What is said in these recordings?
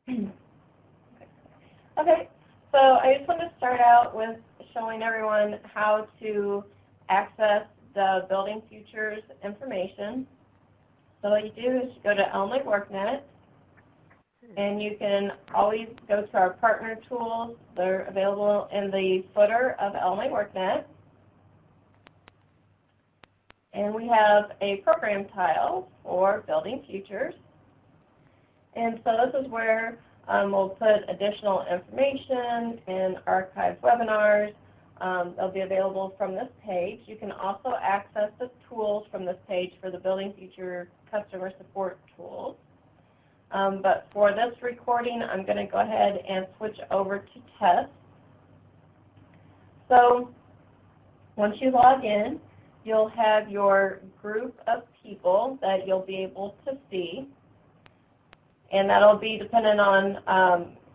Okay, so I just want to start out with showing everyone how to access the Building Futures information. So what you do is you go to Illinois Worknet, and you can always go to our partner tools. They're available in the footer of Illinois Worknet. And we have a program tile for Building Futures. And so this is where we'll put additional information and archived webinars. They'll be available from this page. You can also access the tools from this page for the Building Future customer support tools. But for this recording, I'm going to go ahead and switch over to test. So once you log in, you'll have your group of people that you'll be able to see. And that'll be dependent on,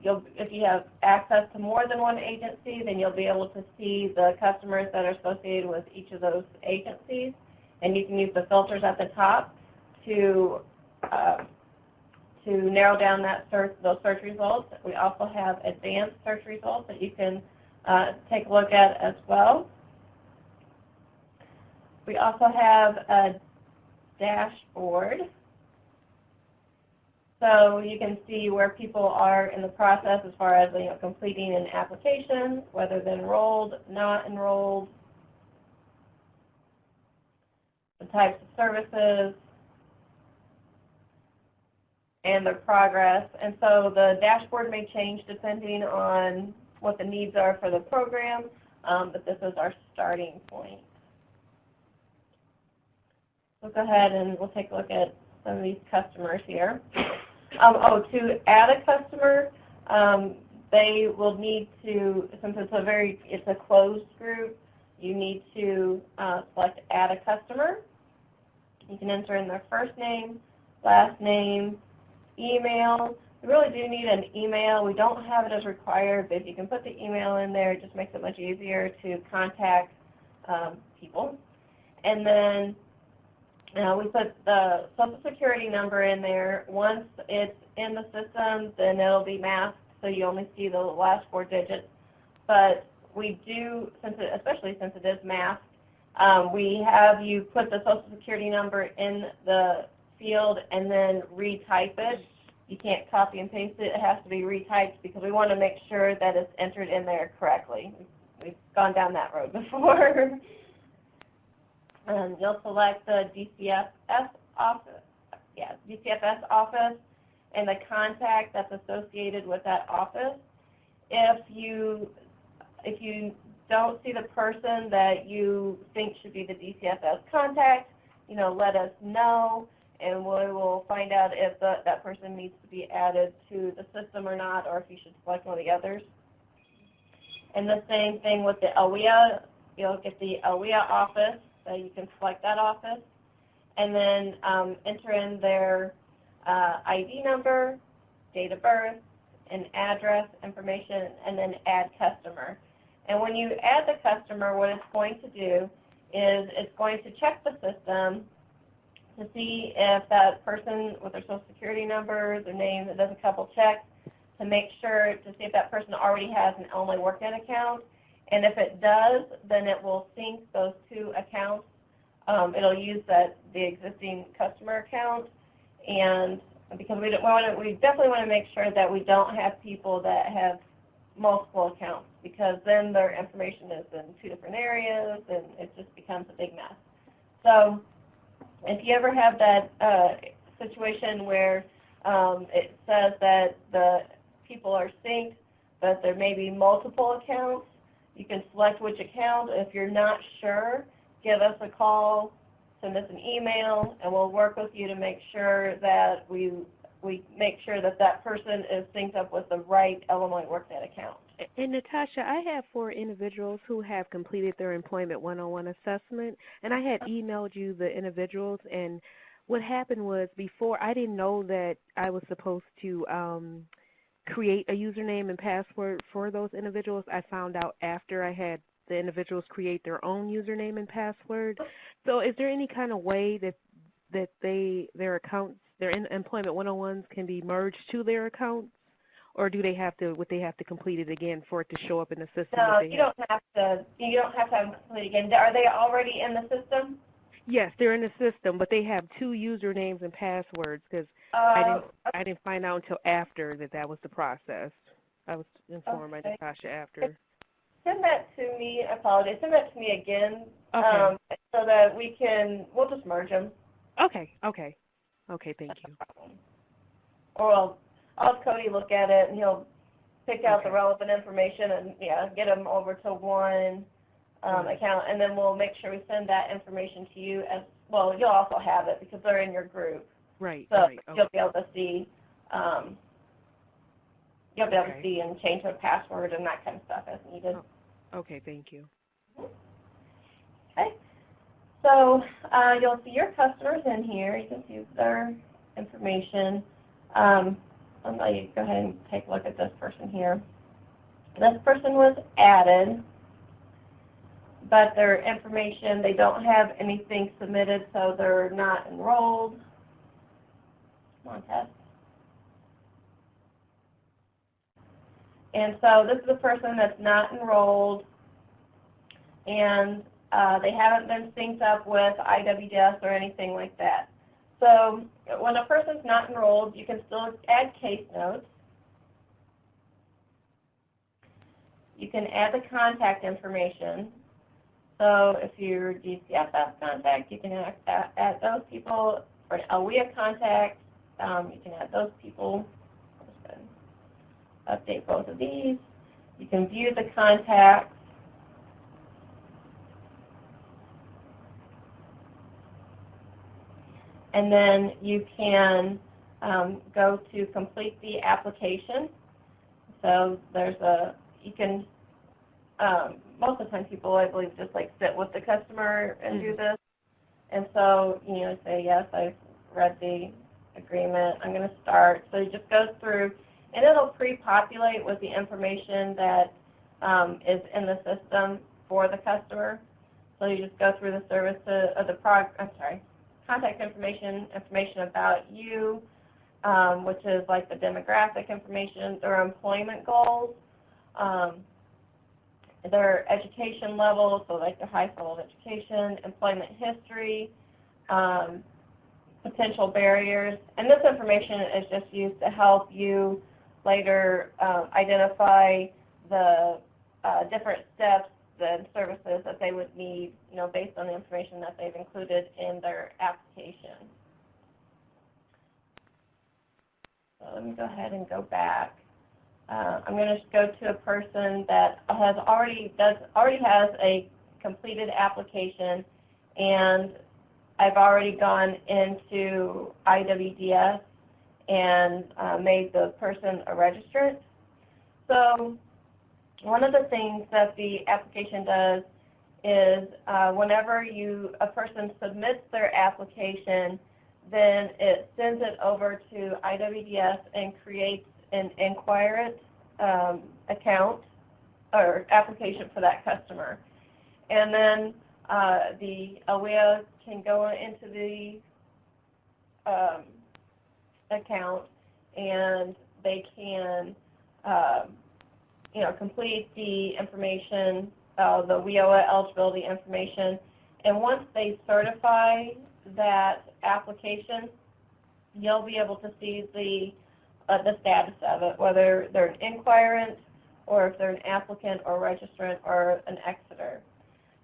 if you have access to more than one agency, then you'll be able to see the customers that are associated with each of those agencies. And you can use the filters at the top to narrow down those search results. We also have advanced search results that you can take a look at as well. We also have a dashboard. So you can see where people are in the process as far as completing an application, whether they're enrolled, not enrolled, the types of services, and their progress. And so the dashboard may change depending on what the needs are for the program, but this is our starting point. We'll go ahead and we'll take a look at some of these customers here. To add a customer, they will need to, since it's a closed group, you need to select add a customer. You can enter in their first name, last name, email. We really do need an email. We don't have it as required, but if you can put the email in there, it just makes it much easier to contact people. And then we put the Social Security number in there. Once it's in the system, then it'll be masked, so you only see the last 4 digits. But we do, especially since it is masked, we have you put the Social Security number in the field and then retype it. You can't copy and paste it. It has to be retyped because we want to make sure that it's entered in there correctly. We've gone down that road before. And you'll select the DCFS office, DCFS office and the contact that's associated with that office. If you don't see the person that you think should be the DCFS contact, let us know, and we will find out if that person needs to be added to the system or not, or if you should select one of the others. And the same thing with the OEA. You'll get the OEA office. So you can select that office and then enter in their ID number, date of birth, and address information, and then add customer. And when you add the customer, what it's going to do is it's going to check the system to see if that person with their Social Security number, their name, it does a couple checks to make sure to see if that person already has an Illinois Worknet account. And if it does, then it will sync those 2 accounts. It'll use the existing customer account, and because we definitely want to make sure that we don't have people that have multiple accounts, because then their information is in 2 different areas, and it just becomes a big mess. So if you ever have that situation where it says that the people are synced, but there may be multiple accounts, you can select which account. If you're not sure, give us a call, send us an email, and we'll work with you to make sure that we make sure that that person is synced up with the right Illinois Worknet account. And Natasha, I have 4 individuals who have completed their Employment 101 assessment, and I had emailed you the individuals, and what happened was before I didn't know that I was supposed to create a username and password for those individuals. I found out after I had the individuals create their own username and password. So is there any kind of way that their accounts, their Employment 101s can be merged to their accounts or do they have to? Would they have to complete it again for it to show up in the system? No, If they you have? don't have to. You don't have to have them complete again. Are they already in the system? Yes, they're in the system, but they have 2 usernames and passwords because I Uh, didn't I didn't find out until after that was the process. I was informed by okay. Natasha after. Send that to me. I apologize. Send that to me again, Okay. so that we'll just merge them. Okay. Okay. Okay. Thank you. Or I'll have Cody look at it, and he'll pick out the Okay. relevant information and get them over to one Right. account, and then we'll make sure we send that information to you as well. You'll also have it because they're in your group, Right. so Right. you'll Okay. be able to see. You'll be able to see and change the password and that kind of stuff as needed. Oh, okay. Thank you. Okay. So you'll see your customers in here. You can see their information. I'll let you go ahead and take a look at this person here. This person was added, but their information, they don't have anything submitted, so they're not enrolled. Come on, Tess. And so this is a person that's not enrolled, and they haven't been synced up with IWDS or anything like that. So when a person's not enrolled, you can still add case notes. You can add the contact information. So if you're DCFS contact, you can add those people. For an AWEA contact, you can add those people. Update both of these. You can view the contacts. And then you can go to complete the application. So you can, most of the time people, I believe, just like sit with the customer and do this. And so, say, yes, I've read the agreement, I'm going to start. So it just goes through, and it'll pre-populate with the information that is in the system for the customer. So you just go through the services, contact information about you, which is like the demographic information, their employment goals, their education level, so like their highest level of education, employment history, potential barriers. And this information is just used to help you later identify the different steps and services that they would need, based on the information that they've included in their application. So let me go ahead and go back. I'm going to go to a person that already has a completed application, and I've already gone into IWDS and made the person a registrant. So one of the things that the application does is whenever a person submits their application, then it sends it over to IWDS and creates an Inquirent account or application for that customer. And then the AWEA can go into the account, and they can complete the information, the WIOA eligibility information. And once they certify that application, you'll be able to see the status of it, whether they're an inquirant or if they're an applicant or registrant or an exeter.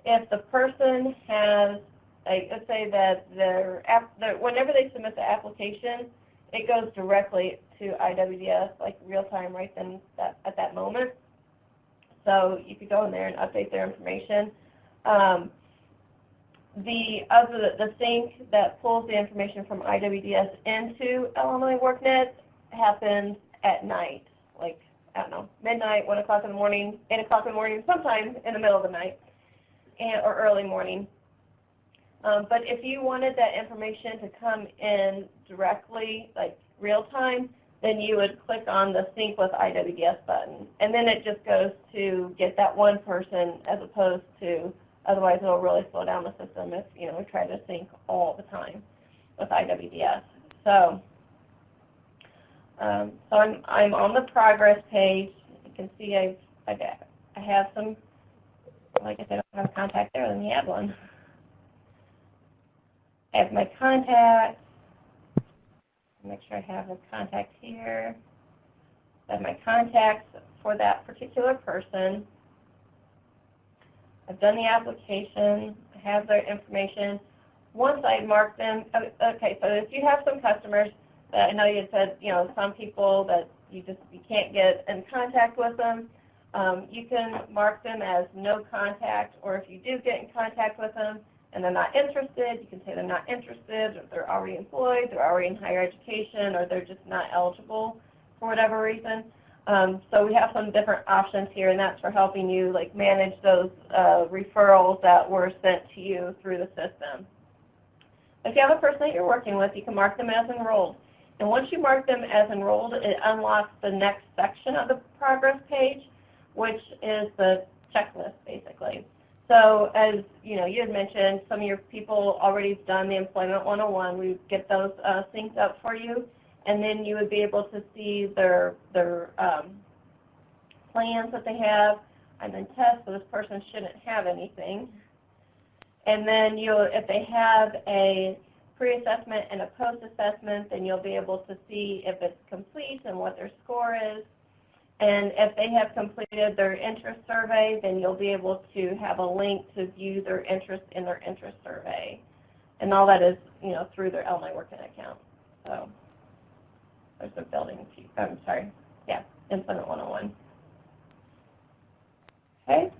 If the person has, let's say that whenever they submit the application, it goes directly to IWDS, like real time right then at that moment. So you could go in there and update their information. The sync that pulls the information from IWDS into Illinois Worknet happens at night, like, I don't know, midnight, 1 o'clock in the morning, 8 o'clock in the morning, sometime in the middle of the night or early morning. But if you wanted that information to come in directly, like real time, then you would click on the Sync with IWDS button. And then it just goes to get that one person as opposed to, otherwise it'll really slow down the system if, we try to sync all the time with IWDS. So So I'm on the progress page. You can see I have some, like I said, I don't have a contact there. Let me add one. I have my contacts. Make sure I have a contact here. I have my contacts for that particular person. I've done the application. I have their information. Once I mark them, okay, so if you have some customers, I know you said, some people that you can't get in contact with them, you can mark them as no contact, or if you do get in contact with them and they're not interested, you can say they're not interested, or they're already employed, they're already in higher education, or they're just not eligible for whatever reason. So we have some different options here, and that's for helping you manage those referrals that were sent to you through the system. If you have a person that you're working with, you can mark them as enrolled. And once you mark them as enrolled, it unlocks the next section of the progress page, which is the checklist, basically. So as you had mentioned, some of your people already done the Employment 101. We get those synced up for you, and then you would be able to see their plans that they have, and then test. So this person shouldn't have anything. And then if they have a pre-assessment and a post-assessment, then you'll be able to see if it's complete and what their score is. And if they have completed their interest survey, then you'll be able to have a link to view their interest in their interest survey. And all that is, through their Illinois Worknet account. So there's a Employment 101. Okay.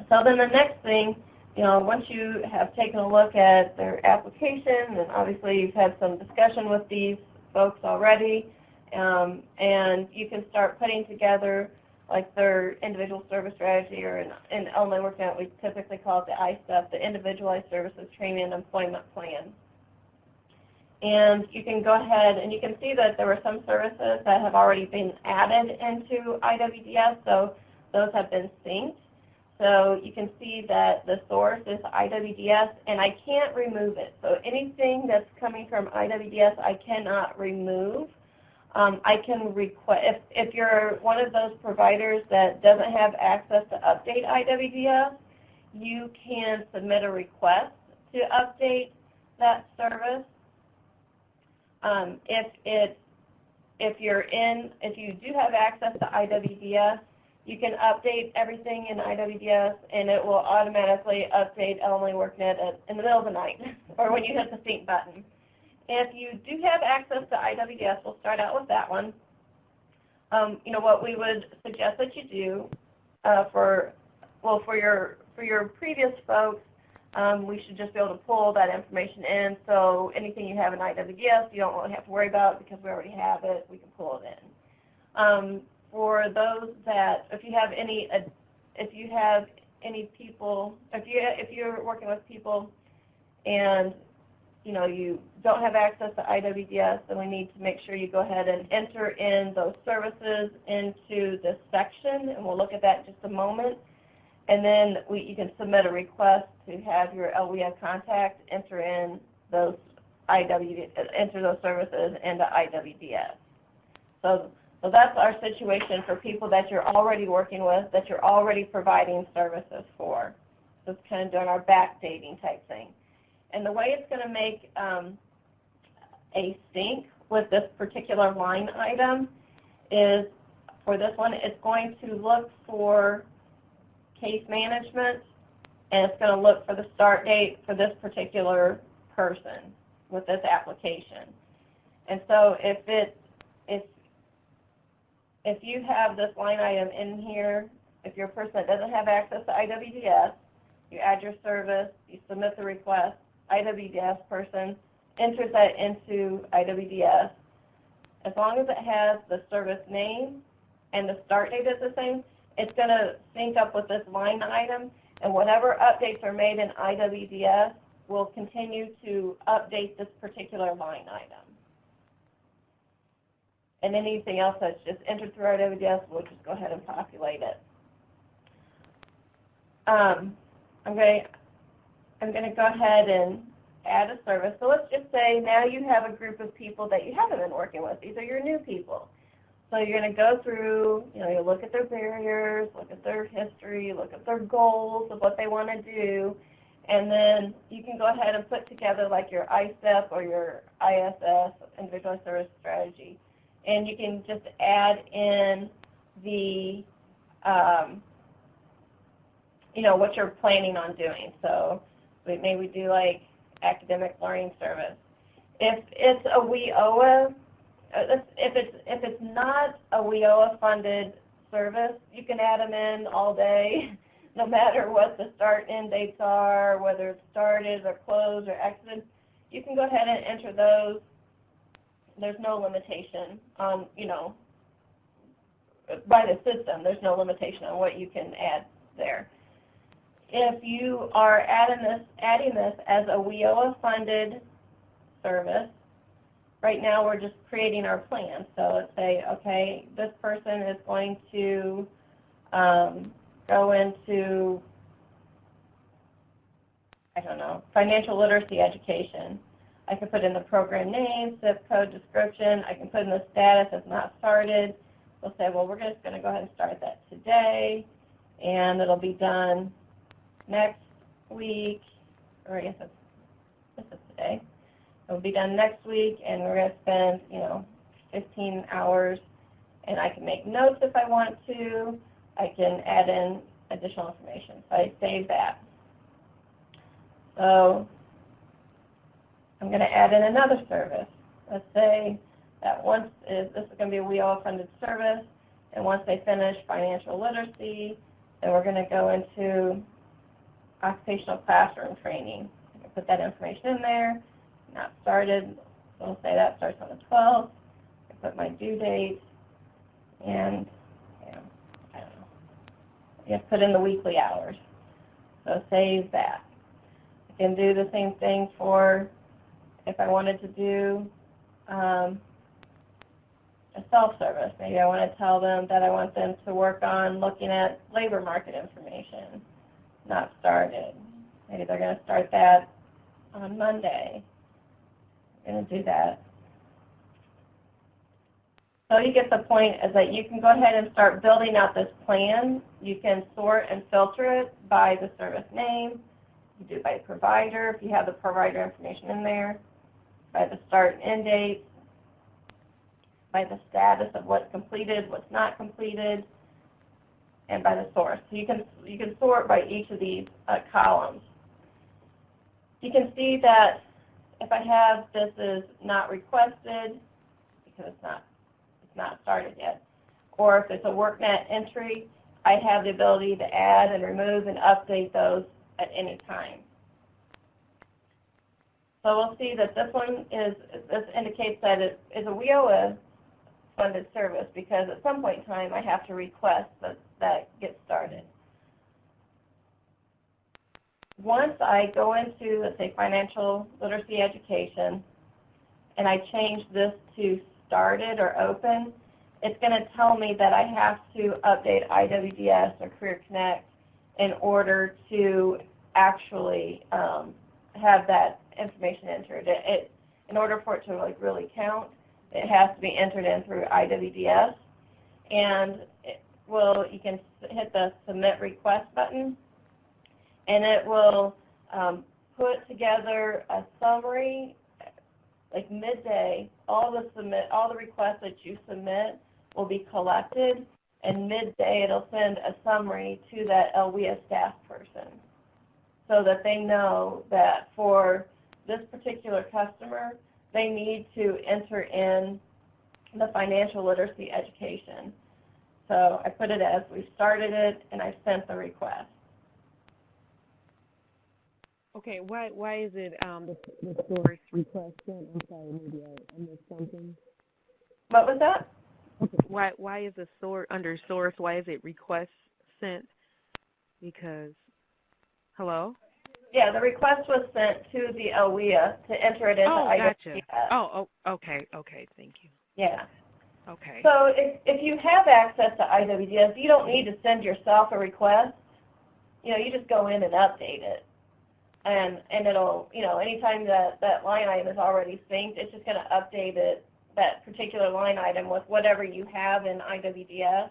So then the next thing, once you have taken a look at their application, and obviously you've had some discussion with these folks already, and you can start putting together their individual service strategy, or in Illinois Worknet we typically call it the ISTEP, the Individualized Services Training and Employment Plan. And you can go ahead and you can see that there were some services that have already been added into IWDS, so those have been synced. So you can see that the source is IWDS, and I can't remove it. So anything that's coming from IWDS, I cannot remove. I can request, if you're one of those providers that doesn't have access to update IWDS, you can submit a request to update that service. If you do have access to IWDS, you can update everything in IWDS, and it will automatically update Illinois Worknet in the middle of the night or when you hit the sync button. If you do have access to IWDS, we'll start out with that one. What we would suggest that you do for your previous folks, we should just be able to pull that information in. So anything you have in IWDS, you don't really have to worry about because we already have it. We can pull it in. For those that, if you have any people, if you're working with people and you don't have access to IWDS, then we need to make sure you go ahead and enter in those services into this section, and we'll look at that in just a moment. And then you can submit a request to have your LWIA contact enter in those services into IWDS. So that's our situation for people that you're already working with, that you're already providing services for. So it's kind of doing our backdating type thing. And the way it's going to make a sync with this particular line item is, for this one, it's going to look for case management, and it's going to look for the start date for this particular person with this application. And so if you have this line item in here, if you're a person that doesn't have access to IWDS, you add your service, you submit the request, IWDS person enters that into IWDS. As long as it has the service name and the start date is the same, it's going to sync up with this line item, and whatever updates are made in IWDS will continue to update this particular line item. And anything else that's just entered through IWDS, we'll just go ahead and populate it. I'm going to go ahead and add a service. So let's just say now you have a group of people that you haven't been working with. These are your new people. So you're going to go through, you look at their barriers, look at their history, look at their goals of what they want to do, and then you can go ahead and put together like your ISTEP or your ISS, Individualized Service Strategy, and you can just add in the, what you're planning on doing. So maybe do like academic learning service. If it's a WIOA, if it's not a WIOA funded service, you can add them in all day, no matter what the start and end dates are, whether it's started or closed or exited. You can go ahead and enter those. There's no limitation on, by the system, there's no limitation on what you can add there. If you are adding this as a WIOA funded service, right now we're just creating our plan. So let's say, okay, this person is going to go into, financial literacy education. I can put in the program name, zip code, description. I can put in the status as not started. We'll say, well, we're just going to go ahead and start that today, and it'll be done next week, or I guess this is today. It will be done next week, and we're going to spend, 15 hours, and I can make notes if I want to. I can add in additional information. So I save that. So I'm going to add in another service. Let's say that this is going to be a WIOA funded service, and once they finish financial literacy, then we're going to go into occupational classroom training. I can put that information in there. Not started, so we'll say that starts on the 12th. I put my due date, and I don't know. I guess put in the weekly hours. So save that. I can do the same thing for if I wanted to do a self-service. Maybe I want to tell them that I want them to work on looking at labor market information. Not started. Maybe they're going to start that on Monday. I'm going to do that. So you get the point is that you can go ahead and start building out this plan. You can sort and filter it by the service name. You do it by provider, if you have the provider information in there, by the start and end date, by the status of what's completed, what's not completed, and by the source. So you can sort by each of these columns. You can see that if I have this is not requested because it's not started yet, or if it's a Worknet entry, I have the ability to add and remove and update those at any time. So we'll see that this indicates that it is a WIOA funded service because at some point in time I have to request that gets started. Once I go into, let's say, financial literacy education, and I change this to started or open, it's going to tell me that I have to update IWDS or Career Connect in order to actually have that information entered. In order for it to really count, it has to be entered in through IWDS, and you can hit the Submit Request button, and it will put together a summary, like midday. All the requests that you submit will be collected, and midday it'll send a summary to that LWIA staff person so that they know that for this particular customer, they need to enter in the financial literacy education. So I put it as we started it, and I sent the request. Okay, why is it the source request sent? I'm sorry, maybe I missed something. What was that? Okay. Why is the source under source? Why is it request sent? Because, hello? Yeah, the request was sent to the LWIA to enter it into IWDS. Gotcha. Oh, okay, thank you. Yeah. Okay. So if you have access to IWDS, you don't need to send yourself a request. You just go in and update it. and it'll, anytime that line item is already synced, it's just going to update it, that particular line item with whatever you have in IWDS.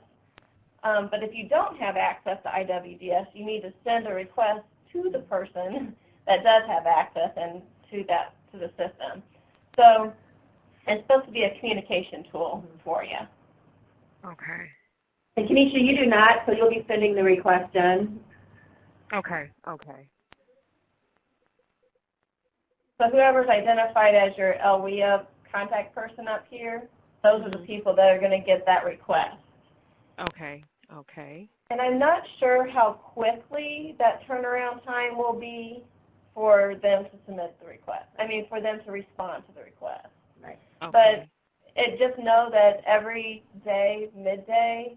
But if you don't have access to IWDS, you need to send a request to the person that does have access and to the system. So it's supposed to be a communication tool for you. Okay. And Kenesha, you do not, so you'll be sending the request in. Okay. Okay. So whoever's identified as your LWIA contact person up here, those are the people that are going to get that request. Okay. Okay. And I'm not sure how quickly that turnaround time will be for them to submit the request. I mean, for them to respond to the request. Right. Okay. But just know that every day, midday,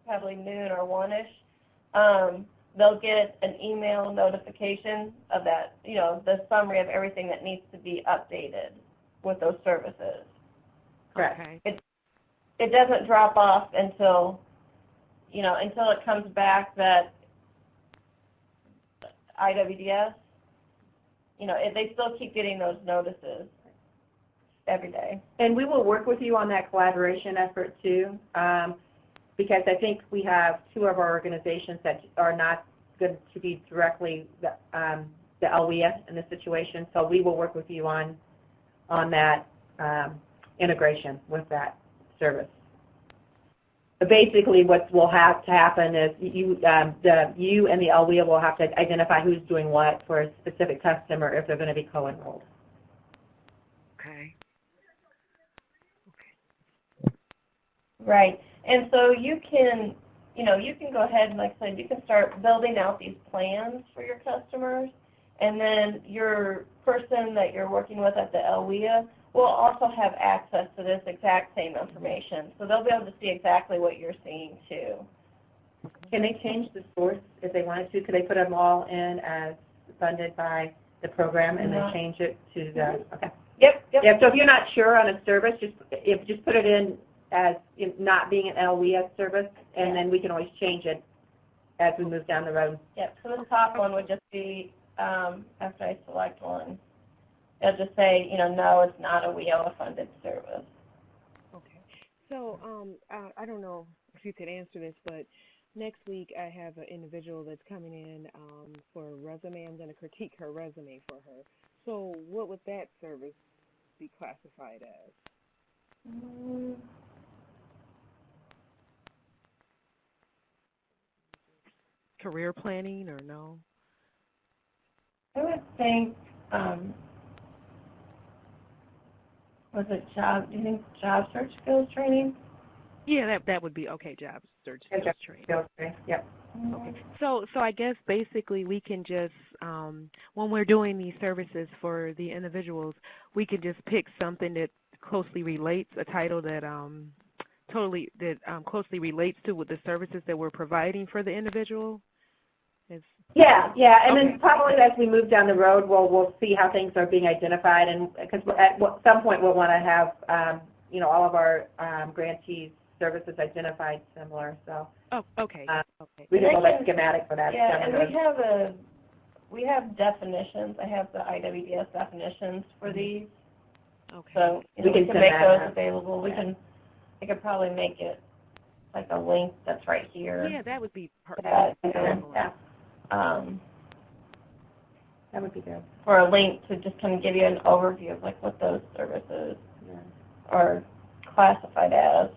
probably noon or 1-ish, they'll get an email notification of that, the summary of everything that needs to be updated with those services. Correct. Okay. It doesn't drop off until it comes back that IWDS, they still keep getting those notices every day. And we will work with you on that collaboration effort too, because I think we have two of our organizations that are not good to be directly the LWS in this situation. So we will work with you on that integration with that service. But basically, what will have to happen is you and the LWIA will have to identify who's doing what for a specific customer if they're going to be co-enrolled. Okay. Right. And so you can go ahead and, like I said, you can start building out these plans for your customers, and then your person that you're working with at the LWIA will also have access to this exact same information. So they'll be able to see exactly what you're seeing too. Can they change the source if they wanted to? Could they put them all in as funded by the program and then change it to the, okay. Yep. Yeah, so if you're not sure on a service, just put it in as not being an LWS service, and then we can always change it as we move down the road. Yep. So the top one would just be, after I select one, it'll just say, no, it's not a WIOA-funded service. Okay. So I don't know if you could answer this, but next week I have an individual that's coming in for a resume. I'm going to critique her resume for her. So what would that service be classified as? Career planning or no? I would think, was it do you think job search skills training? Yeah, that would be okay. Job search skills training. Yep. Okay. So I guess basically we can just when we're doing these services for the individuals, we can just pick something that closely relates, a title that closely relates to with the services that we're providing for the individual. Yeah, and then probably as we move down the road, we'll see how things are being identified, and because at some point we'll want to have all of our grantees services identified similar. So okay. We can build a schematic for that. Yeah, and we have definitions. I have the IWDS definitions for these. Okay. So we can make those available. I could probably make it like a link that's right here. Yeah, that would be perfect. Yeah. That would be good. For a link to just kind of give you an overview of like what those services are classified as.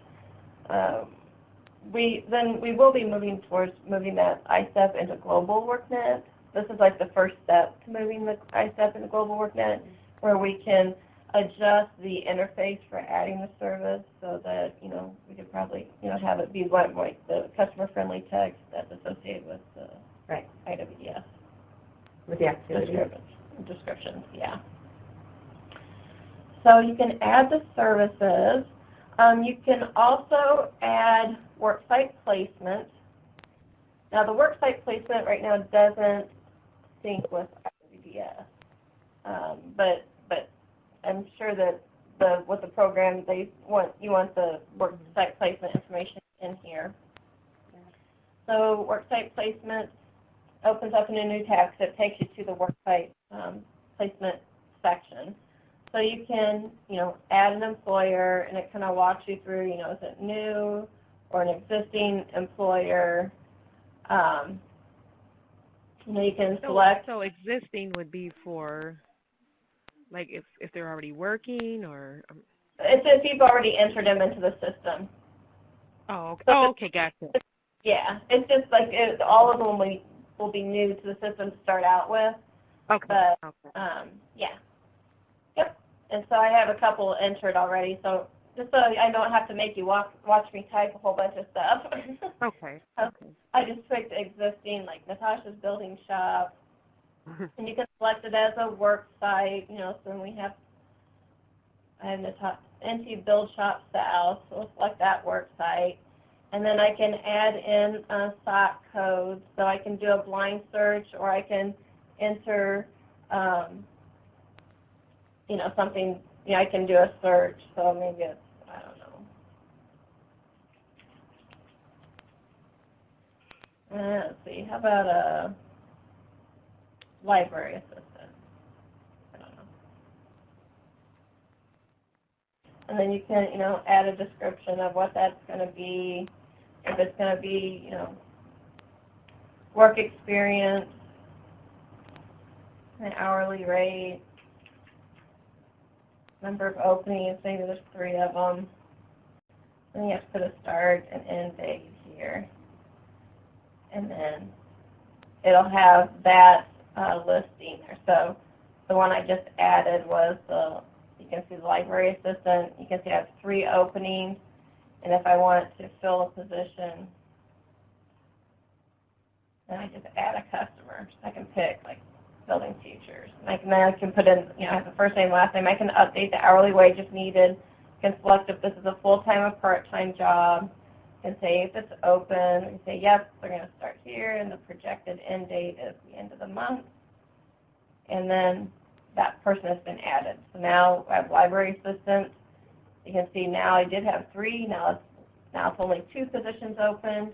We will be moving towards moving that ISEP into global Worknet. This is like the first step to moving the ISEP into global Worknet, where we can adjust the interface for adding the service so that we could probably have it be like the customer-friendly text that's associated with the IWDS. With the activity descriptions, yeah. So you can add the services. You can also add Worksite Placement. Now the Worksite Placement right now doesn't sync with IWDS, but I'm sure that with the program you want the Worksite Placement information in here. So Worksite Placement opens up in a new tab because it takes you to the Worksite Placement section. So you can, add an employer, and it kind of walks you through, is it new or an existing employer? You can select. So existing would be for, like, if they're already working, or? It's if you've already entered them into the system. Oh, okay. So Okay, gotcha. Yeah, it's just like all of them will be new to the system to start out with. Okay. But, okay. yeah. Yep. And so I have a couple entered already, so just so I don't have to make you watch me type a whole bunch of stuff. Okay. I just picked existing, like Natasha's Building Shop, and you can select it as a work site, so then I have NT Build Shop South, so we'll select that work site. And then I can add in SOC codes, so I can do a blind search, or I can enter, something, I can do a search, so maybe it's, I don't know. Let's see, how about a library assistant? I don't know. And then you can, add a description of what that's going to be. If it's going to be, work experience, an hourly rate, number of openings, maybe there's 3 of them. Then you have to put a start and end date here. And then it'll have that listing there. So the one I just added was you can see the library assistant. You can see I have 3 openings. And if I want to fill a position, then I just add a customer. So I can pick, like, building futures. And then I can put in, I have the first name, last name. I can update the hourly wage if needed. I can select if this is a full-time or part-time job. I can say if it's open. I can say, yep, they're going to start here, and the projected end date is the end of the month. And then that person has been added. So now I have library assistant. You can see now I did have 3. Now it's only 2 positions open,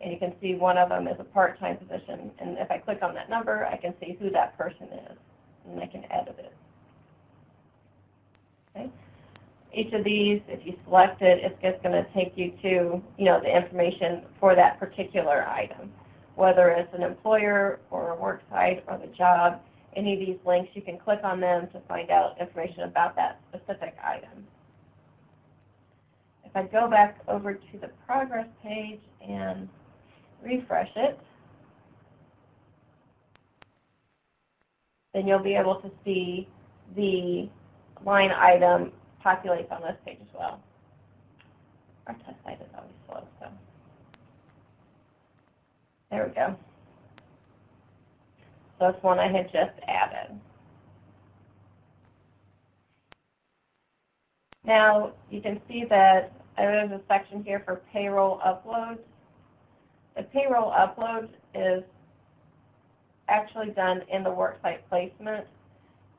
and you can see one of them is a part-time position. And if I click on that number, I can see who that person is, and I can edit it. Okay. Each of these, if you select it, it's just going to take you to the information for that particular item, whether it's an employer or a work site or the job. Any of these links, you can click on them to find out information about that specific item. If I go back over to the progress page and refresh it, then you'll be able to see the line item populates on this page as well. Our test site is always slow, so there we go. So it's one I had just added. Now you can see that there's a section here for Payroll Uploads. The Payroll Uploads is actually done in the Worksite Placement.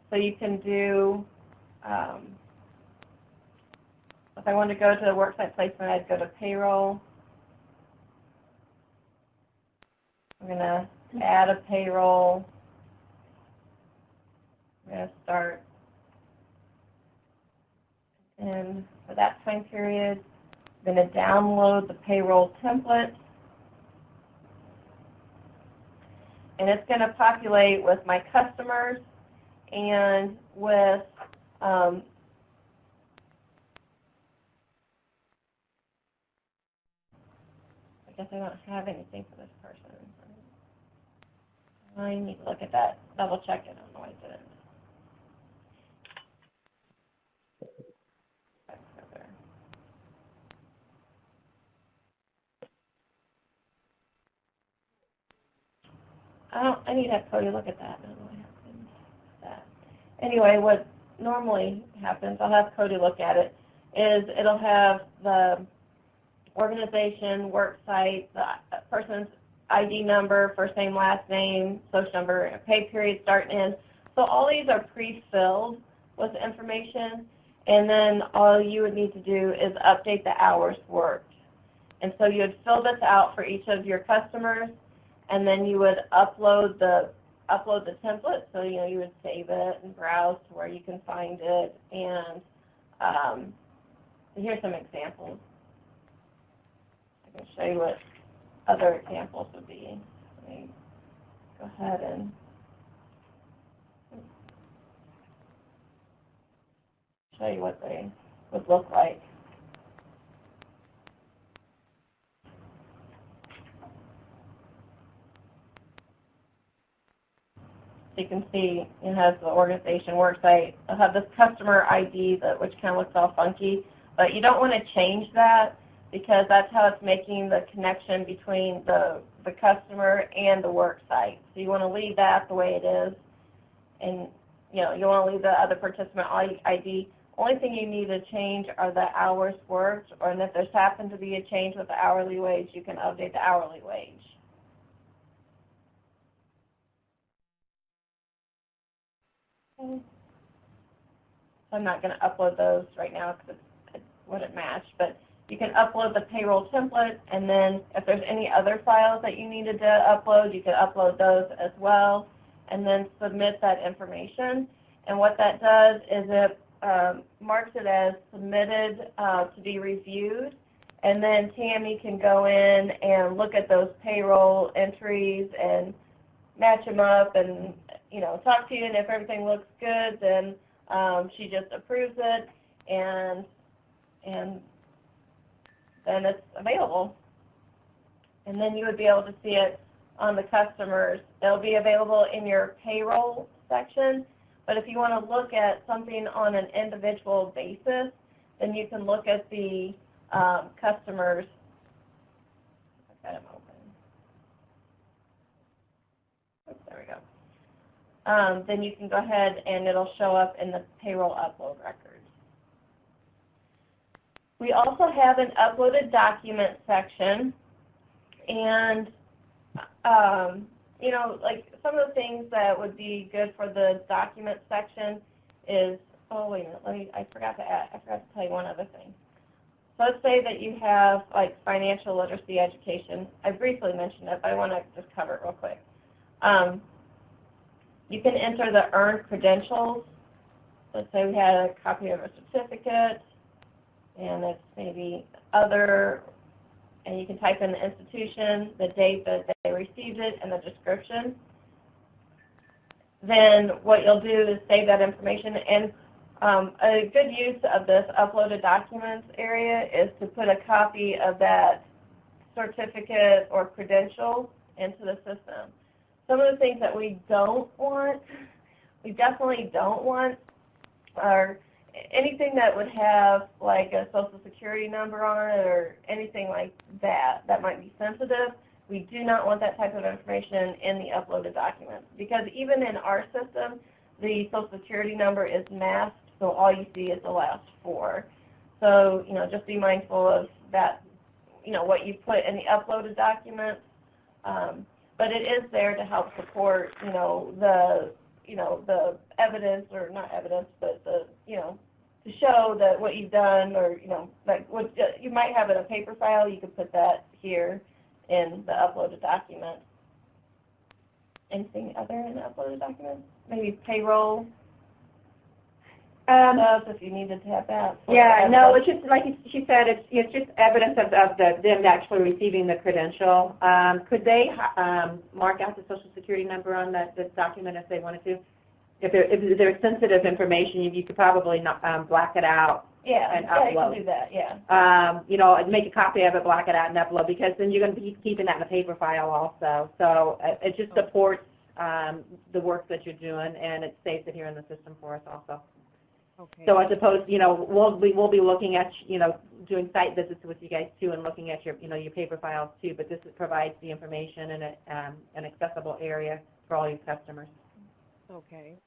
So you can do, if I want to go to the Worksite Placement, I'd go to Payroll. I'm going to add a payroll. I'm going to start. And for that time period, I'm going to download the payroll template. And it's going to populate with my customers and with I guess I don't have anything for this person. I need to look at that, double check it. I don't know why I didn't. I need to have Cody look at that. I don't know what happened with that. Anyway, what normally happens, I'll have Cody look at it, is it'll have the organization, work site, the person's ID number, first name, last name, social number, pay period, start and end. So all these are pre-filled with information, and then all you would need to do is update the hours worked. And so you would fill this out for each of your customers, and then you would upload the template. So you would save it and browse to where you can find it. And here's some examples. I can show you what other examples would be. Let me go ahead and show you what they would look like. So you can see it has the organization worksite. It'll have this customer ID, which kind of looks all funky, but you don't want to change that because that's how it's making the connection between the customer and the worksite. So you want to leave that the way it is, and you want to leave the other participant ID. Only thing you need to change are the hours worked, or if there's happened to be a change with the hourly wage, you can update the hourly wage. Okay. So I'm not going to upload those right now because it wouldn't match, but you can upload the payroll template, and then if there's any other files that you needed to upload, you can upload those as well, and then submit that information. And what that does is it marks it as submitted to be reviewed, and then Tammy can go in and look at those payroll entries and match them up and talk to you, and if everything looks good, then she just approves it, and then it's available. And then you would be able to see it on the customers. It'll be available in your payroll section, but if you want to look at something on an individual basis, then you can look at the customers. I got them open. Oops, there we go. Then you can go ahead and it'll show up in the payroll upload records. We also have an uploaded document section, and like some of the things that would be good for the document section is, oh wait a minute, I forgot to tell you one other thing. So let's say that you have like financial literacy education. I briefly mentioned it, but I want to just cover it real quick. You can enter the earned credentials. Let's say we had a copy of a certificate, and it's maybe other, and you can type in the institution, the date that they received it, and the description. Then what you'll do is save that information, and a good use of this uploaded documents area is to put a copy of that certificate or credential into the system. Some of the things that we definitely don't want, are anything that would have like a social security number on it or anything like that that might be sensitive. We do not want that type of information in the uploaded documents, because even in our system, the social security number is masked, so all you see is the last four. So, just be mindful of that, what you put in the uploaded documents. But it is there to help support, the evidence, or not evidence, but to show that what you've done, or, like what you might have in a paper file, you could put that here in the uploaded document. Anything other in the uploaded document? Maybe payroll stuff, if you needed to have that. Yeah, no, it's just like she said, it's just evidence of them actually receiving the credential. Could they mark out the social security number on this document if they wanted to? If there's sensitive information, you could probably not, black it out. Yeah, and upload. You can do that, yeah. Make a copy of it, black it out, and upload, because then you're going to be keeping that in a paper file also. So it just supports the work that you're doing, and it saves it here in the system for us also. Okay. So I suppose, we'll be looking at, doing site visits with you guys too, and looking at your, your paper files too, but this provides the information in an accessible area for all your customers. Okay.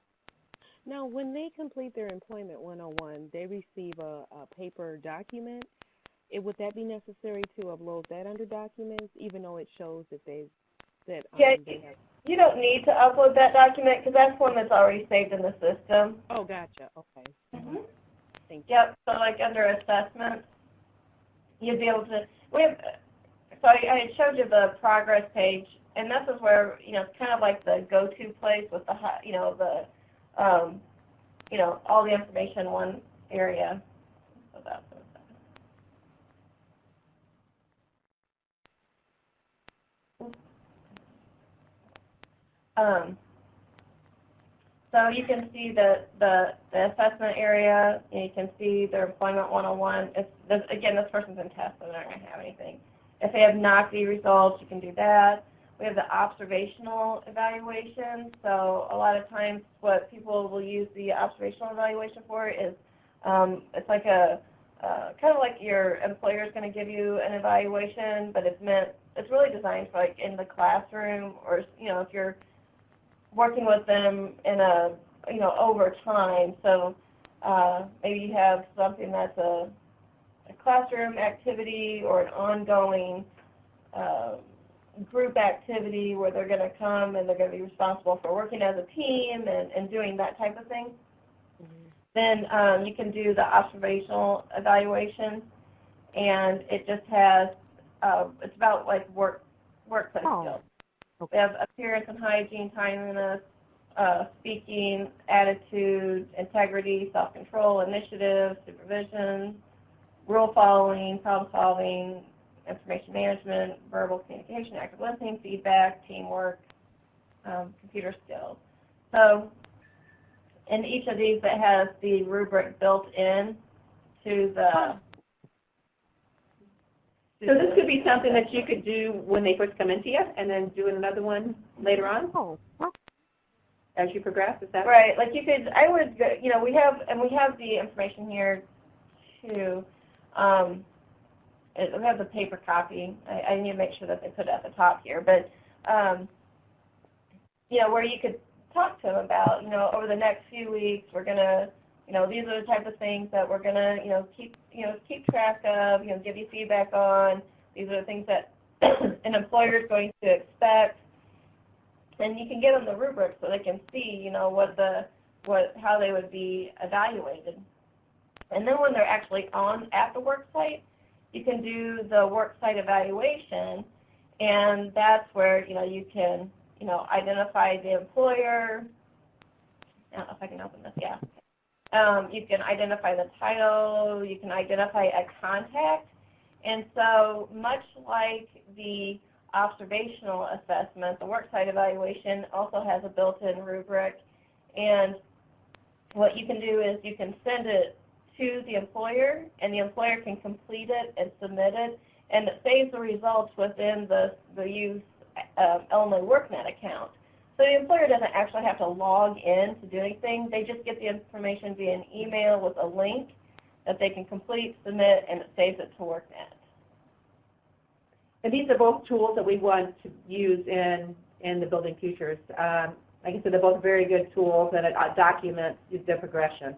Now, when they complete their Employment 101, they receive a paper document. Would that be necessary to upload that under documents, even though it shows that they have? You don't need to upload that document, because that's one that's already saved in the system. Oh, gotcha. Okay. Mm-hmm. Thank you. Yep. So like under assessment, you'd be able to. So I showed you the progress page, and this is where, it's kind of like the go-to place with the, all the information in one area. So that's what so you can see the assessment area, and you can see their employment 101. Again, this person's in test, so they're not going to have anything. If they have NOCV results, you can do that. We have the observational evaluation. So a lot of times what people will use the observational evaluation for is it's like a kind of like your employer is going to give you an evaluation, but it's really designed for like in the classroom, or if you're working with them in over time. So maybe you have something that's a classroom activity or an ongoing group activity where they're going to come and they're going to be responsible for working as a team and doing that type of thing. Mm-hmm. Then you can do the observational evaluation, and it just has, it's about like workplace skills. Okay. We have appearance and hygiene, timeliness, speaking, attitude, integrity, self-control, initiative, supervision, rule following, problem solving, information management, verbal communication, active listening, feedback, teamwork, computer skills. So in each of these, it has the rubric built in to the... So this could be something that you could do when they first come into you, and then do another one later on as you progress. Is that right? Like you could, I would, we have the information here too. We have the paper copy. I need to make sure that they put it at the top here, but where you could talk to them about, over the next few weeks, we're gonna. These are the type of things that we're gonna, keep track of, give you feedback on. These are the things that an employer is going to expect, and you can give them the rubric so they can see, how they would be evaluated. And then when they're actually at the work site, you can do the work site evaluation, and that's where you can identify the employer. I don't know if I can open this. Yeah. You can identify the title, you can identify a contact, and so much like the observational assessment, the worksite evaluation also has a built-in rubric, and what you can do is you can send it to the employer, and the employer can complete it and submit it, and it saves the results within the youth Illinois Worknet account. So the employer doesn't actually have to log in to do anything. They just get the information via an email with a link that they can complete, submit, and it saves it to Worknet. And these are both tools that we want to use in the Building Futures. Like I said, they're both very good tools, and it documents their progression.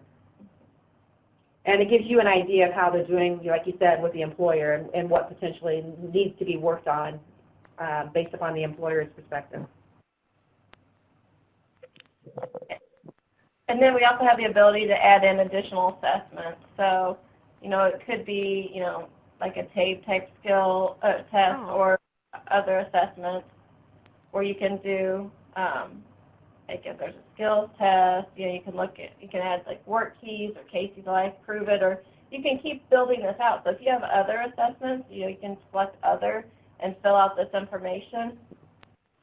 And it gives you an idea of how they're doing, like you said, with the employer and what potentially needs to be worked on based upon the employer's perspective. And then we also have the ability to add in additional assessments. So, it could be, like a TABE type skill test or other assessments where you can do, like if there's a skills test, you can add like work keys or Casey's Life, Prove It, or you can keep building this out. So if you have other assessments, you can select other and fill out this information.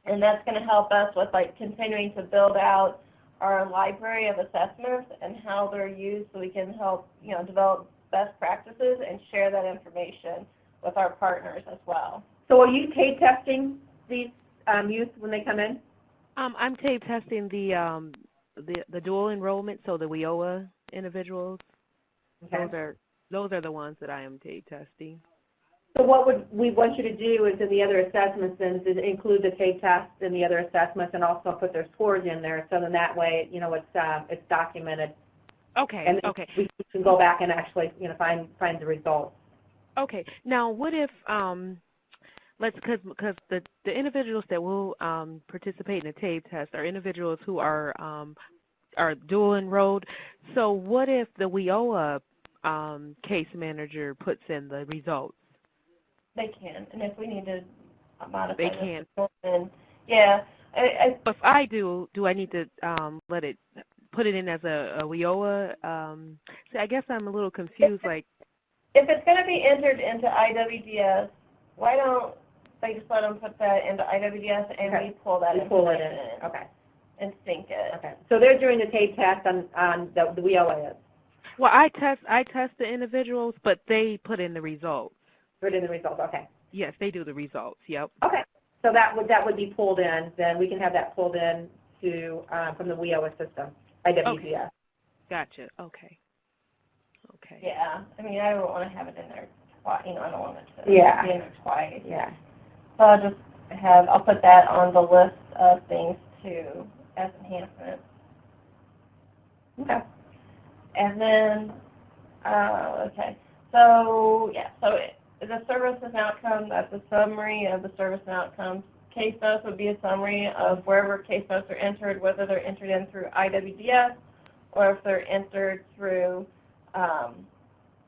And that's going to help us with like continuing to build out our library of assessments and how they're used, so we can help develop best practices and share that information with our partners as well. So are you TABE testing these youth when they come in? I'm TABE testing the dual enrollment, so the WIOA individuals. Okay. Those are the ones that I am TABE testing. So what we want you to do is in the other assessments is include the TABE test in the other assessments and also put their scores in there, so then that way, it's documented. Okay. And okay. We can go back and actually, find the results. Okay. Now, what if because the individuals that will participate in the TABE test are individuals who are dual enrolled. So what if the WIOA case manager puts in the results? They can, and if we need to modify they can. Then Yeah. If I do I need to put it in as a WIOA? See, I guess I'm a little confused. Like, If it's going to be entered into IWDS, why don't they just let them put that into IWDS and we pull that information in Okay. and sync it? Okay. So they're doing the tape test on the WIOA. well, I test the individuals, but they put in the results. Put in the results. Okay. Yes, they do the results. Yep. Okay. So that would be pulled in. Then we can have that pulled in to from the WIOA system, IWDS. Okay. Gotcha. Okay. Okay. Yeah. I mean, I don't want to have it in there twice. You know, I don't want it to Yeah. be in there twice. Yeah. So I'll put that on the list of things to as enhancements. Okay. And then, okay. So, yeah, the service and outcomes, that's a summary of the service and outcomes. Case notes would be a summary of wherever case notes are entered, whether they're entered in through IWDS or if they're entered through LMI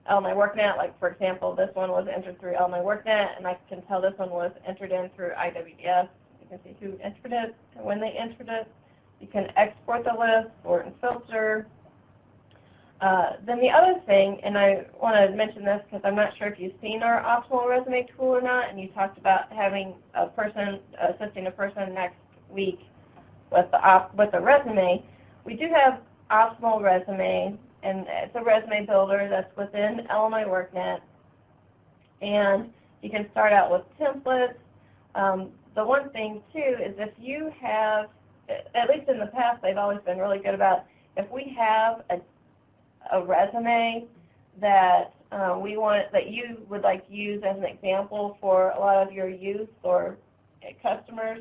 Worknet. Like, for example, this one was entered through LMI Worknet, and I can tell this one was entered in through IWDS. You can see who entered it and when they entered it. You can export the list, sort and filter. Then the other thing, and I want to mention this because I'm not sure if you've seen our optimal resume tool or not, and you talked about having a person, assisting a person next week with the resume. We do have optimal resume, and it's a resume builder that's within LMI Worknet, and you can start out with templates. The one thing, too, is if you have, at least in the past, they've always been really good about, if we have a resume that that you would like to use as an example for a lot of your youth or customers,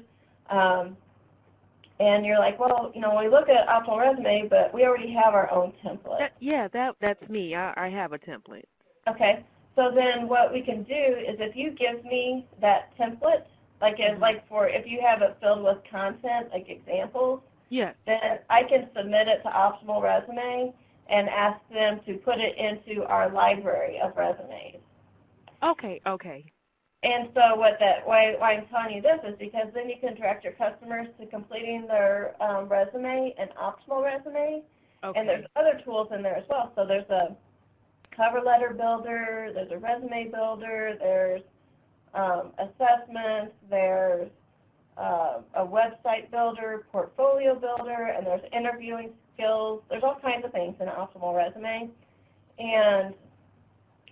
and you're like, well, you know, we look at optimal resume, but we already have our own template. That's me. I have a template. Okay, so then what we can do is if you give me that template, like if you have it filled with content, like examples, Yes. then I can submit it to Optimal Resume and ask them to put it into our library of resumes. Okay. Okay. And so why I'm telling you this is because then you can direct your customers to completing their resume in Optimal Resume. Okay. And there's other tools in there as well. So there's a cover letter builder, there's a resume builder, there's assessments, there's a website builder, portfolio builder, and there's interviewing skills. There's all kinds of things in Optimal Resume. And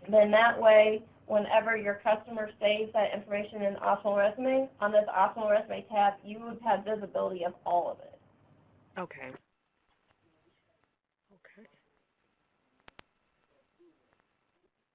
then that way, whenever your customer saves that information in Optimal Resume, on this Optimal Resume tab, you would have visibility of all of it. Okay. Okay.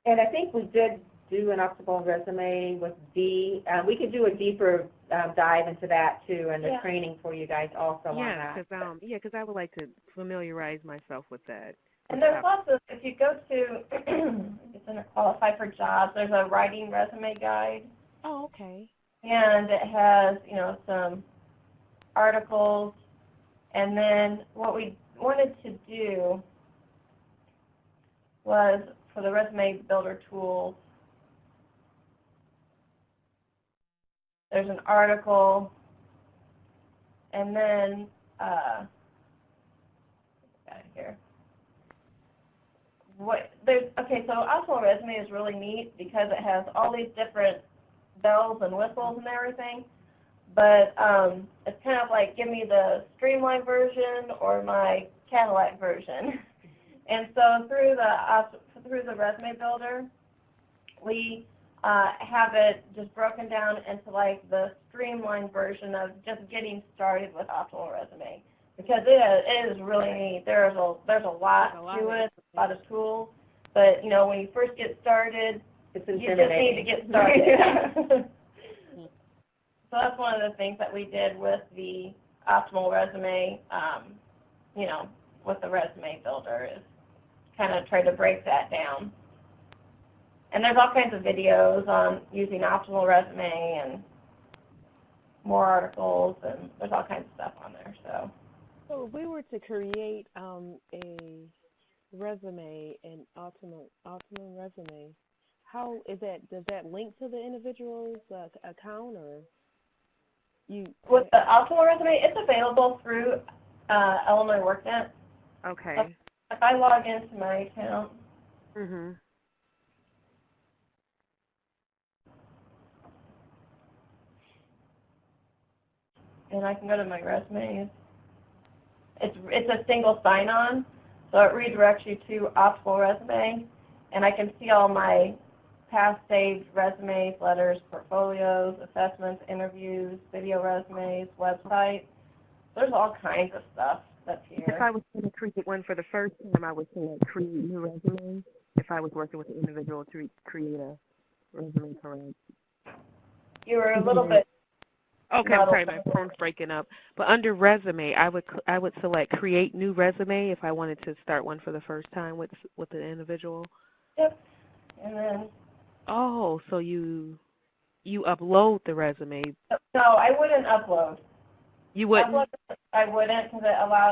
And I think we did do an optimal resume with D. We could do a deeper dive into that too, and the training for you guys also on that. Because I would like to familiarize myself with that. And there's lots of, if you go to, it's under Qualify for Jobs, there's a writing resume guide. Oh, okay. And it has, some articles. And then what we wanted to do was, for the resume builder tools, there's an article, and then, got it here. So Optimal Resume is really neat because it has all these different bells and whistles and everything, but it's kind of like, give me the streamlined version or my Cadillac version. And so through the resume builder, we have it just broken down into like the streamlined version of just getting started with Optimal Resume, because it is really neat. There's a lot to it, a lot of tools, but when you first get started, you just need to get started. So that's one of the things that we did with the Optimal Resume, with the resume builder, is kind of try to break that down. And there's all kinds of videos on using Optimal Resume and more articles, and there's all kinds of stuff on there. So if we were to create a resume in Optimal Resume, how is that? Does that link to the individual's account, or? With the optimal resume, it's available through Illinois Worknet. Okay. If I log into my account, Mhm. and I can go to my resumes, it's a single sign-on, so it redirects you to optimal resume, and I can see all my past saved resumes, letters, portfolios, assessments, interviews, video resumes, website. There's all kinds of stuff that's If here. I was going to create one for the first time, I would say create new resume. If I was working with an individual to create a resume, correct? You were a little bit Okay, I'm sorry, muddled. my phone's breaking up. But under resume, I would select create new resume if I wanted to start one for the first time with an individual. Yep. And then, Oh, so you upload the resume. no, I wouldn't upload. You wouldn't? Upload, I wouldn't because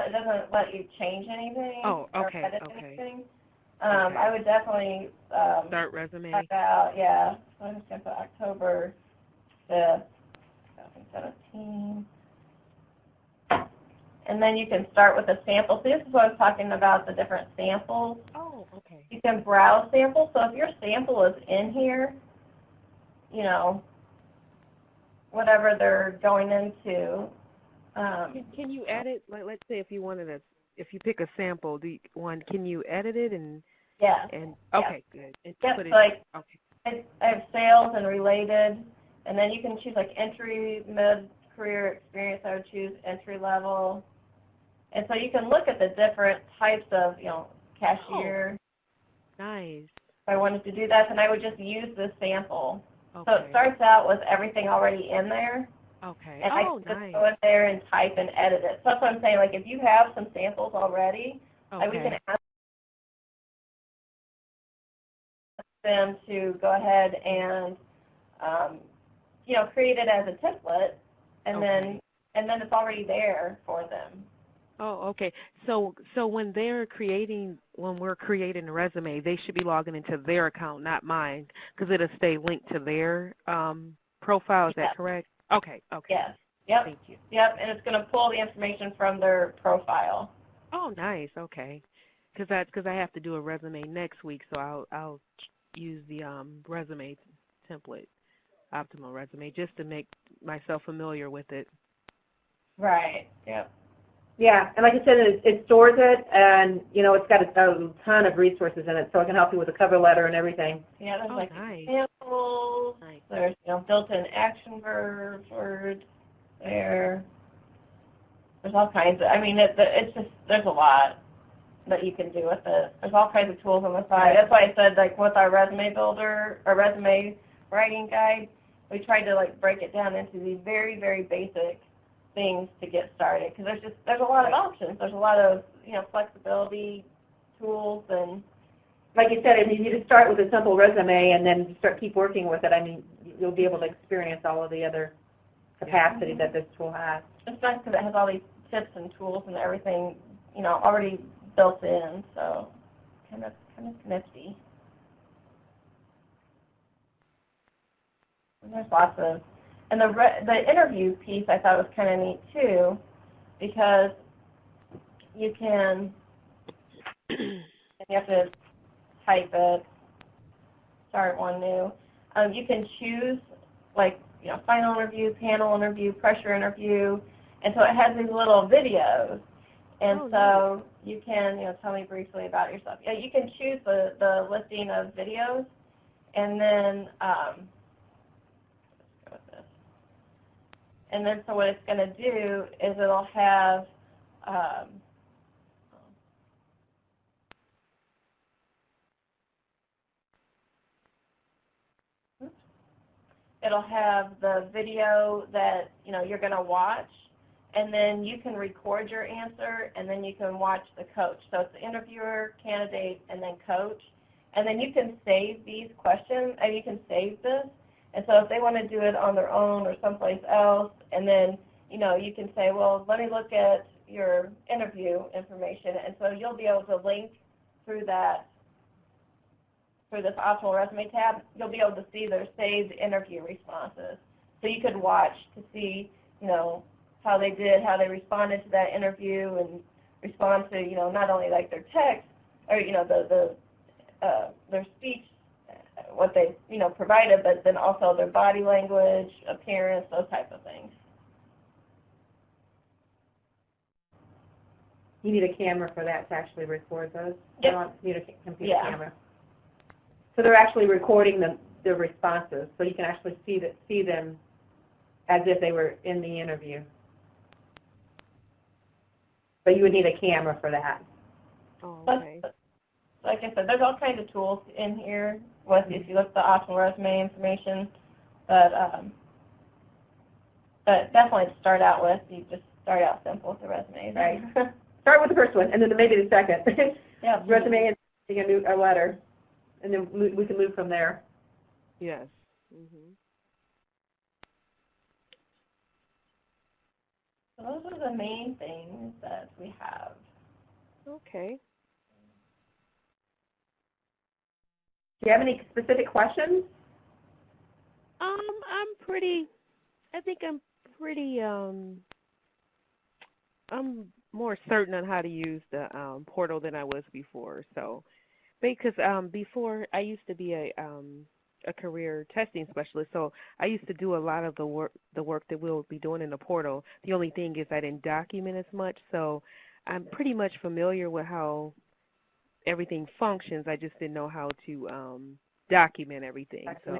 it doesn't let you change anything Oh, or okay, edit okay. anything. Okay. I would definitely Start resume. check out, yeah. So I'm just going to put October 5th, 2017. And then you can start with a sample. See, this is what I was talking about, the different samples. Oh, okay. You can browse samples. So if your sample is in here, you know, whatever they're going into. Can you edit? Like, let's say if you pick a sample, can you edit it Yeah. okay, good. And Yep, put it, like okay. I have sales and related, and then you can choose like entry, mid-career experience. I would choose entry level. And so you can look at the different types of, cashier. Oh, nice. If I wanted to do that, then I would just use this sample. Okay. So it starts out with everything already in there. Okay. And I Oh, can just nice. go in there and type and edit it. So that's what I'm saying. Like if you have some samples already, we can Okay. ask them to go ahead and, create it as a template, and Okay. then it's already there for them. Oh, okay. So when we're creating a resume, they should be logging into their account, not mine, because it'll stay linked to their profile. Is that correct? Okay. Okay. Yes. Yep. Thank you. Yep. And it's going to pull the information from their profile. Oh, nice. Okay. Because I have to do a resume next week, so I'll use the resume template, optimal resume, just to make myself familiar with it. Right. Yep. Yeah, and like I said, it stores it, and it's got a ton of resources in it, so it can help you with a cover letter and everything. Yeah, there's like nice. examples. Nice. There's built-in action verbs, words there. There's all kinds of. I mean, it's just there's a lot that you can do with it. There's all kinds of tools on the side. That's why I said like with our resume builder, our resume writing guide, we tried to break it down into these very, very basic things to get started, because there's a lot of options. There's a lot of flexibility tools, and like you said, I mean, you just start with a simple resume and then keep working with it. I mean, you'll be able to experience all of the other capacity that this tool has. it's nice because it has all these tips and tools and everything already built in, so kind of nifty. And there's lots of, and the interview piece I thought was kind of neat too, because you can, and you have to type it, start one new. You can choose final interview, panel interview, pressure interview, and so it has these little videos. And so you can, tell me briefly about yourself. Yeah, you can choose the listing of videos, and then And then so what it's going to do is it'll have the video that you're going to watch, and then you can record your answer, and then you can watch the coach. So it's the interviewer, candidate, and then coach. And then you can save these questions, and you can save this. And so if they want to do it on their own or someplace else, and then, you can say, well, let me look at your interview information. And so you'll be able to link through this optional resume tab. You'll be able to see their saved interview responses. So you could watch to see, how they did, how they responded to that interview, and respond to, not only like their text or, their speech, what they, provided, but then also their body language, appearance, those type of things. You need a camera for that to actually record those? Yep. You need a computer camera. So they're actually recording the responses, so you can actually see them as if they were in the interview. But you would need a camera for that. Oh, okay. Like I said, there's all kinds of tools in here if you look at the optional resume information. But definitely to start out with, you just start out simple with the resume, right? Start with the first one, and then maybe the second. Yeah. Resume and a letter, and then we can move from there. Yes. Mm-hmm. So those are the main things that we have. Okay. Do you have any specific questions? I'm more certain on how to use the portal than I was before. So, because before I used to be a career testing specialist, so I used to do a lot of the work that we'll be doing in the portal. The only thing is I didn't document as much, so I'm pretty much familiar with how everything functions. I just didn't know how to document everything. So,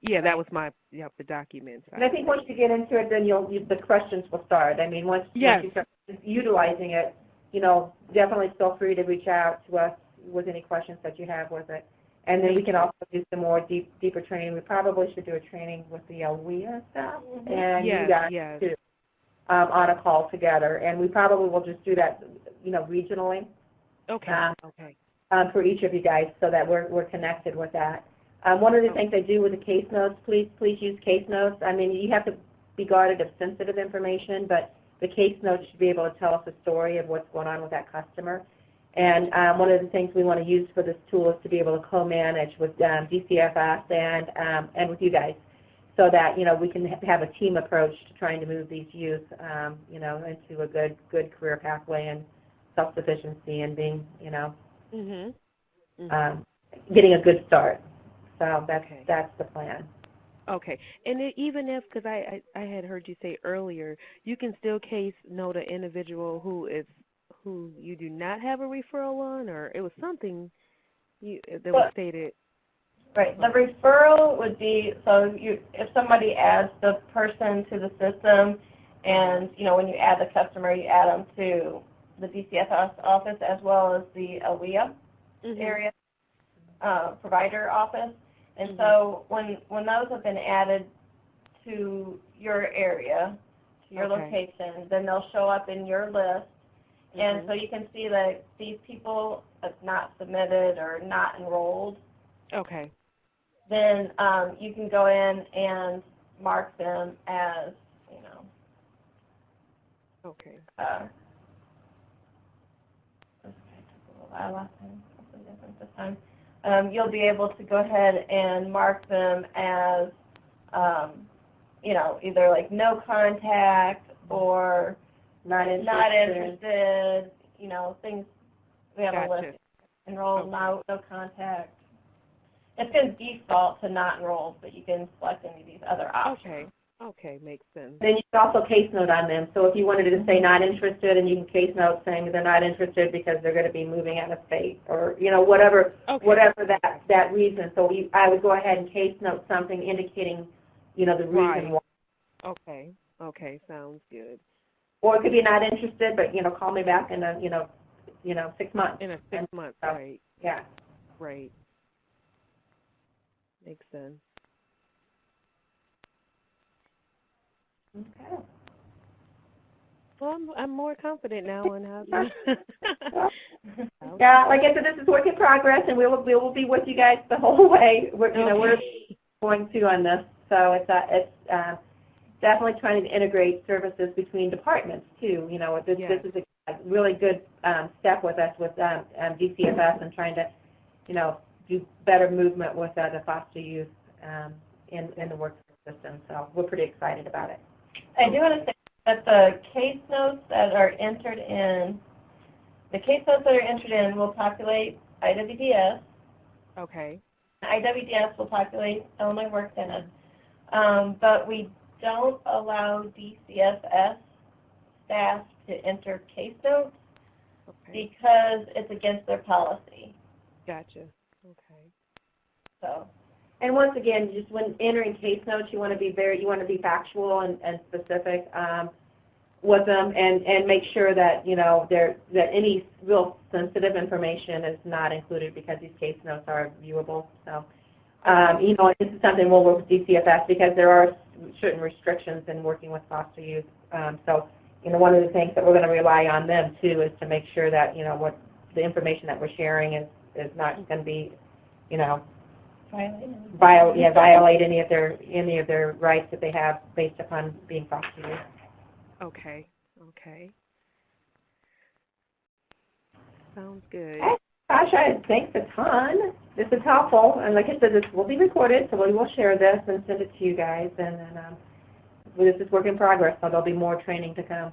yeah, that was the documents. And I think once you get into it, then the questions will start. I mean, once you start utilizing it, definitely feel free to reach out to us with any questions that you have with it. And then we can also do some more deeper training. We probably should do a training with the WEA staff and you guys too, on a call together. And we probably will just do that, regionally. Okay. For each of you guys, so that we're connected with that. One of the things I do with the case notes, please use case notes. I mean, you have to be guarded of sensitive information, but the case notes should be able to tell us a story of what's going on with that customer. And one of the things we want to use for this tool is to be able to co-manage with DCFS and with you guys, so that we can have a team approach to trying to move these youth, into a good career pathway and self-sufficiency and being, getting a good start. So that's the plan. Okay. And even if, because I had heard you say earlier, you can still case note an individual who you do not have a referral on, or it was something that was stated. Right. The referral would be, so if somebody adds the person to the system, and when you add the customer, you add them to the DCFS office as well as the WEA area provider office. And so when those have been added to your area, to your location, then they'll show up in your list. And so you can see that these people have not submitted or not enrolled. Okay. Then you can go in and mark them as, Okay. Something different this time. You'll be able to go ahead and mark them as, either like no contact or not interested, things. We have a list. Enrolled, no contact. It's going to default to not enrolled, but you can select any of these other options. Okay, makes sense. Then you can also case note on them. So if you wanted to say not interested, and you can case note saying they're not interested because they're going to be moving out of state, or whatever that reason. So I would go ahead and case note something indicating, the reason why. Okay, sounds good. Or it could be not interested, but call me back in 6 months. In 6 months, right? Yeah. Right. Makes sense. Okay. Well, I'm more confident now on how to. Yeah, like I said, this is work in progress, and we will be with you guys the whole way. We're going to on this, so it's definitely trying to integrate services between departments too. This is a really good step with us with DCFS and trying to do better movement with the foster youth in the work system. So we're pretty excited about it. I do want to say that the case notes that are entered in, will populate IWDS. Okay. IWDS will populate Illinois Worknet. But we don't allow DCFS staff to enter case notes Okay. because it's against their policy. Gotcha. Okay. So, And once again, just when entering case notes, you want to be factual and specific with them, and make sure that that any real sensitive information is not included because these case notes are viewable. So, this is something we'll work with DCFS because there are certain restrictions in working with foster youth. So, one of the things that we're going to rely on them too is to make sure that what the information that we're sharing is not going to be, violate any of their rights that they have based upon being foster youth. Okay. Okay. Sounds good. Gosh, thanks a ton. This is helpful, and like I said, this will be recorded, so we will share this and send it to you guys, and then this is work in progress, so there'll be more training to come.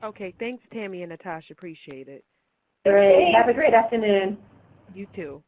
Okay. Thanks, Tammy and Natasha. Appreciate it. Great. Have a great afternoon. You too.